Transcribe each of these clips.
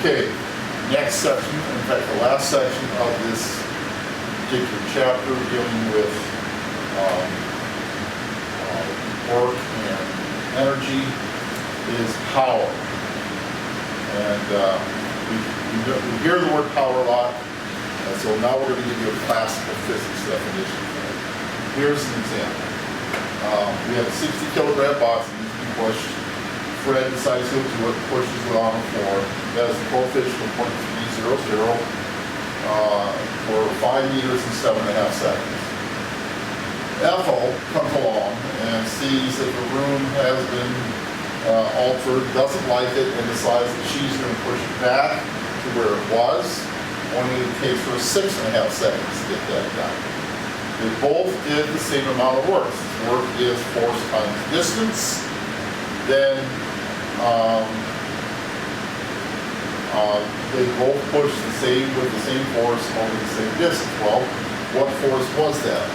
Okay, next section, in fact the last section of this particular chapter dealing with work and energy is power. And we hear the word power a lot, and so now we're going to give you a classical physics definition for it. Here's an example. We have a 60 kilogram box that needs to be pushed. Fred decides he'll do it, pushes it on the floor. That has a coefficient of 0.300 for 5 meters in 7.5 seconds. Ethel comes along and sees that the room has been altered, doesn't like it, and decides that she's going to push it back to where it was, only it takes her 6.5 seconds to get that done. They both did the same amount of work. Work is force times distance. Then they both push the same with the same force over the same distance. Well, what force was that?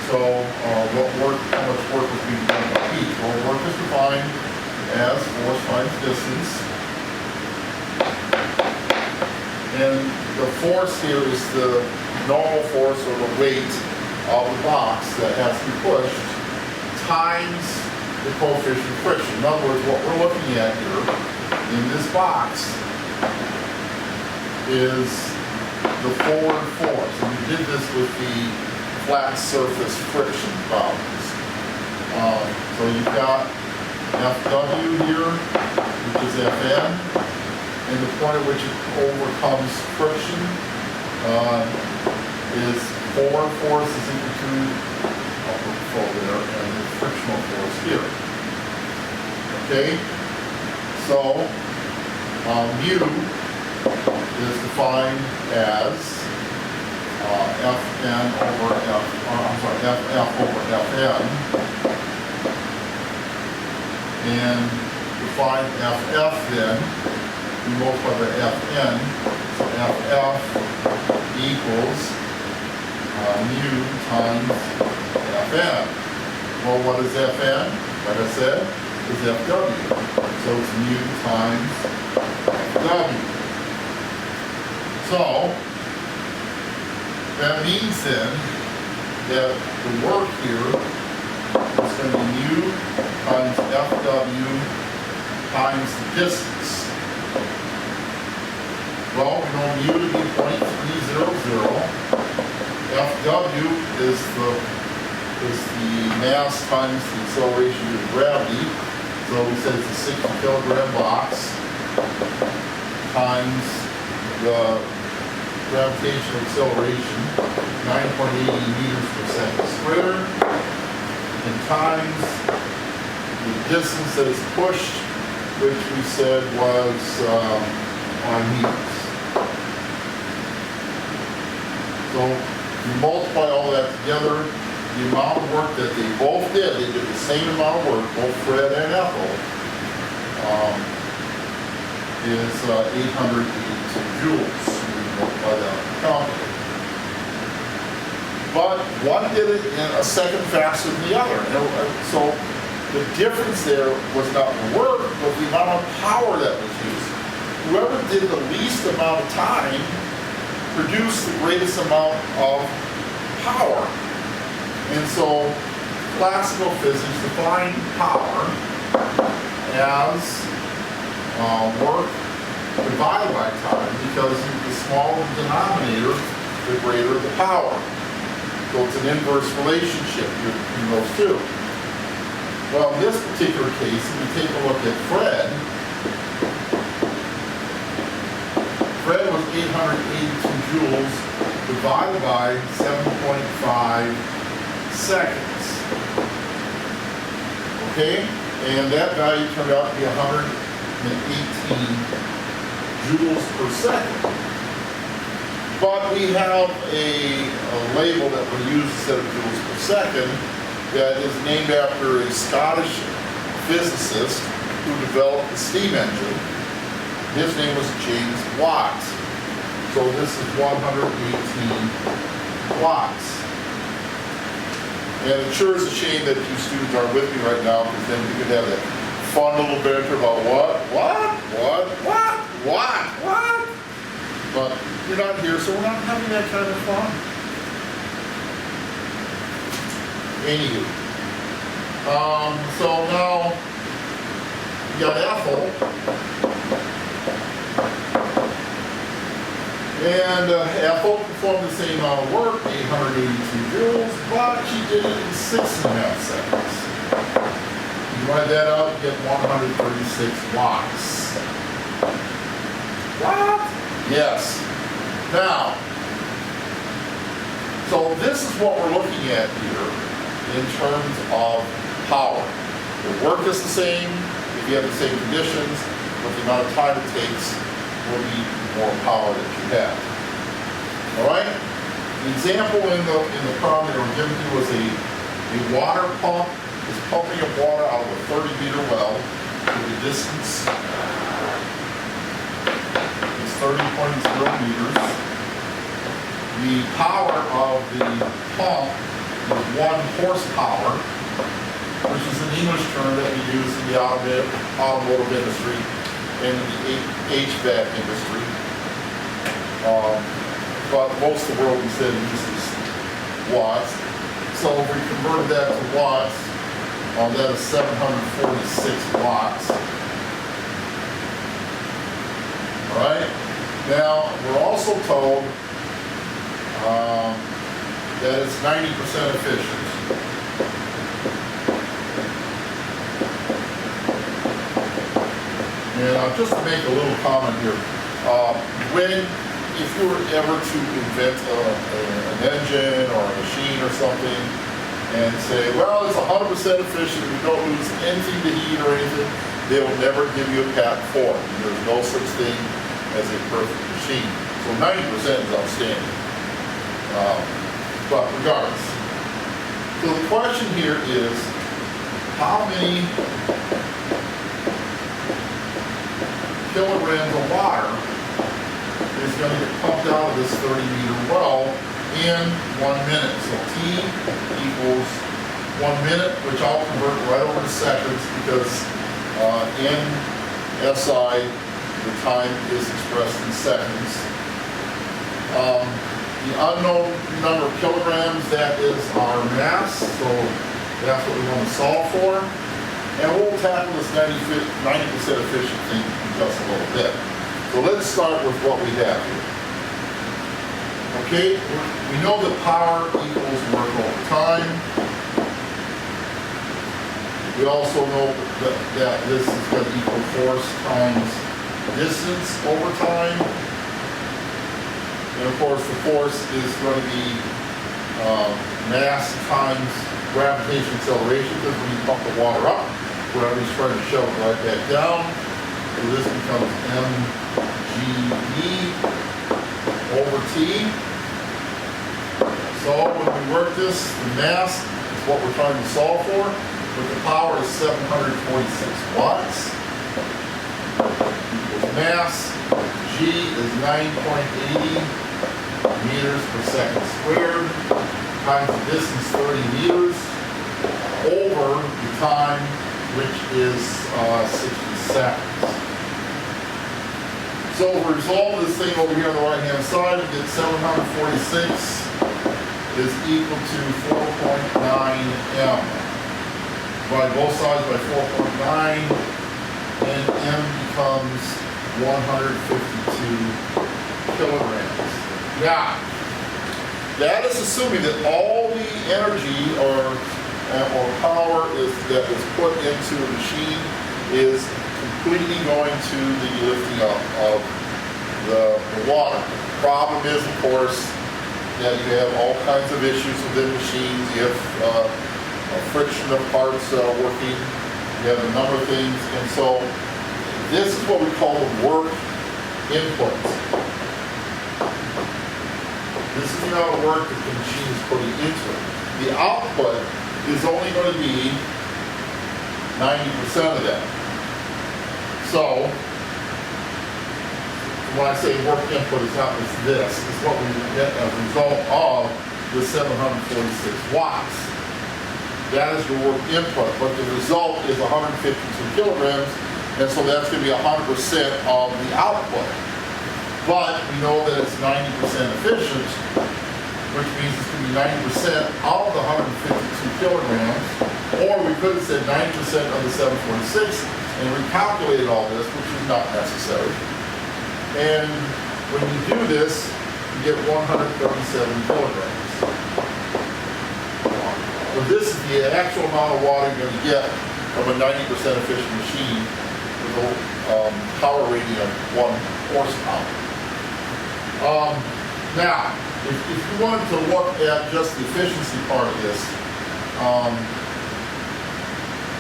So how much work was being done by each? Well, work is defined as force times distance. And the force here is the normal force or the weight of the box that has to be pushed times the coefficient of friction. In other words, what we're looking at here in this box is the forward force. And we did this with the flat surface friction problems. So you've got Fw here, which is Fn, and the point at which it overcomes friction is forward force is equal to upward flow there, and the frictional force here. Okay? So mu is defined as Fn over Ff over Fn, and define Ff then, we multiply by Fn, so Ff equals mu times Fn. Well, what is Fn? Like I said, is Fw. So it's mu times Fw. So that means then that the work here is going to be mu times Fw times the distance. Well, we know mu to be 0.300. Fw is the mass times the acceleration due to gravity. So we said it's a 60 kilogram box times the gravitational acceleration, 9.80 meters per second squared, and times the distance that is pushed, which we said was 1 meters. So you multiply all that together, the amount of work that they both did, they did the same amount of work, both Fred and Ethel, is 882 joules. By the calculator. But one did it in a second faster than the other. So the difference there was not the work, but the amount of power that was used. Whoever did the least amount of time produced the greatest amount of power. And so classical physics defined power as work divided by time, because the smaller the denominator, the greater the power. So it's an inverse relationship between those two. Well, in this particular case, if we take a look at Fred, Fred was 882 joules divided by 7.5 seconds. Okay? And that value turned out to be 118 joules per second. But we have a label that we use instead of joules per second that is named after a Scottish physicist who developed the steam engine. His name was James Watt. So this is 118 watts. And it sure is a shame that you students aren't with me right now, because then we could have that fun little banter about what? But you're not here, so we're not having that kind of fun. Anywho. So now, you got Ethel. And Ethel performed the same amount of work, 882 joules, but she did it in 6.5 seconds. You write that out, you get 136 watts. What? Yes. Now, so this is what we're looking at here in terms of power. The work is the same, if you have the same conditions, but the amount of time it takes will be more power that you have. All right? The example in the problem that we're giving you was a water pump is pumping up water out of a 30-meter well with a distance is 30.0 meters. The power of the pump is 1 horsepower, which is an English term that we use in the automotive industry and the HVAC industry. But most of the world instead uses watts. So if we converted that to watts, that is 746 watts. All right. Now we're also told that it's 90% efficient. And just to make a little comment here, if you were ever to invent an engine or a machine or something and say, well, it's 100% efficient, we don't lose anything to heat or anything, they will never give you a patent for it. There's no such thing as a perfect machine. So 90% is outstanding. But regardless. So the question here is, how many kilograms of water is going to get pumped out of this 30-meter well in 1 minute? So T equals 1 minute, which I'll convert right over to seconds because in SI, the time is expressed in seconds. The unknown number of kilograms, that is our mass, so that's what we want to solve for. And we'll tackle this 90% efficient thing in just a little bit. So let's start with what we have here. Okay, we know that power equals work over time. We also know that this is going to equal force times distance over time. And of course the force is going to be mass times gravitational acceleration, because when you pump the water up, gravity's trying to shove it right back down. So this becomes mgE over T. So when we work this, the mass is what we're trying to solve for, but the power is 746 watts. Equals mass. G is 9.80 meters per second squared, times the distance 30 meters, over the time, which is 60 seconds. So if we resolve this thing over here on the right-hand side, we get 746 is equal to 4.9 m. Divide both sides by 4.9, and m becomes 152 kilograms. Now, that is assuming that all the energy or power that is put into the machine is completely going to the lifting up of the water. The problem is, of course, that you have all kinds of issues within machines. You have friction of parts working. You have a number of things, and so this is what we call the work inputs. This is the amount of work that the machine is putting into it. The output is only going to be 90% of that. So, when I say work input, it's not just this. It's what we get as a result of the 746 watts. that is your work input, but the result is 152 kilograms, and so that's going to be 100% of the output. But we know that it's 90% efficient, which means it's going to be 90% of the 152 kilograms, or we could have said 90% of the 746 and recalculated all this, which is not necessary. And when you do this, you get 137 kilograms. So this is the actual amount of water you're going to get from a 90% efficient machine with a power rating of 1 horsepower. Now, if you wanted to look at just the efficiency part of this,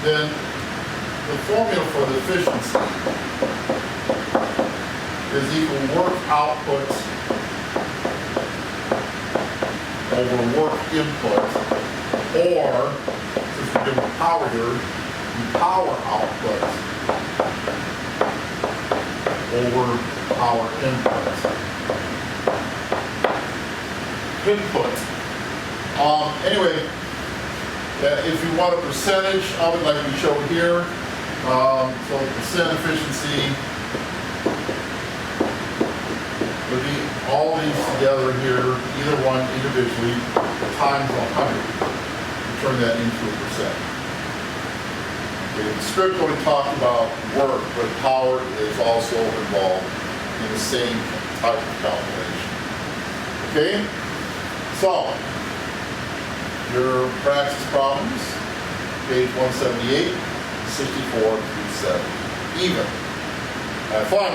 then the formula for the efficiency is equal work output over work input, or, since we're doing power here, the power output over power input. Anyway, if you want a percentage of it, like we showed here, so percent efficiency would be all these together here, either one individually, times 100. You turn that into a percent. Okay, the script only talked about work, but power is also involved in the same type of calculation. Okay? So, your practice problems, page 178, 64 through 70. Even. Have fun.